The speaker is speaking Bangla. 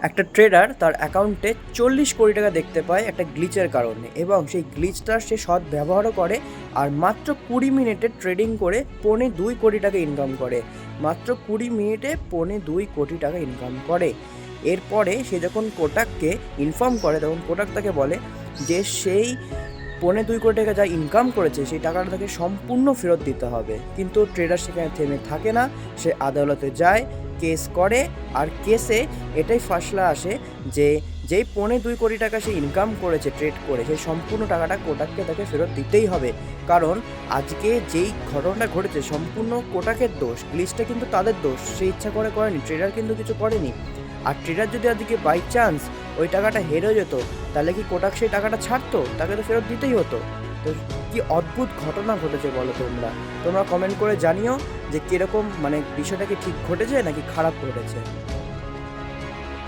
একটা ট্রেডার তার অ্যাকাউন্টে 40 কোটি টাকা দেখতে পায় একটা গ্লিচের কারণে, এবং সেই গ্লিচটার সে সৎ ব্যবহারও করে আর মাত্র 20 মিনিটে ট্রেডিং করে 2.25 কোটি টাকা ইনকাম করে। মাত্র 20 মিনিটে 2.25 কোটি টাকা ইনকাম করে। এরপরে সে যখন কোটাককে ইনফর্ম করে তখন কোটাক তাকে বলে যে সেই 2.25 কোটি টাকা যা ইনকাম করেছে সেই টাকাটা তাকে সম্পূর্ণ ফেরত দিতে হবে। কিন্তু ট্রেডার সেখানে থেমে থাকে না, সে আদালতে যায়, কেস করে, আর কেসে এটাই ফাসলা আসে যে যেই 2.25 কোটি টাকা সে ইনকাম করেছে ট্রেড করে, সেই সম্পূর্ণ টাকাটা কোটাককে তাকে ফেরত দিতেই হবে। কারণ আজকে যেই ঘটনাটা ঘটেছে সম্পূর্ণ কোটাকের দোষ, গ্লিচটা কিন্তু তাদের দোষ, সে ইচ্ছা করে করেনি, ট্রেডার কিন্তু কিছু করেনি। আর ট্রেডার যদি আজকে বাই চান্স ওই টাকাটা হেরে যেত, তাহলে কি কোটাক সেই টাকাটা ছাড়তো? তাকে তো ফেরত দিতেই হতো। তো কি অদ্ভুত ঘটনা ঘটেছে বলো তোমরা কমেন্ট করে জানিও যে কীরকম, মানে বিষয়টা কি ঠিক ঘটেছে নাকি খারাপ ঘটেছে।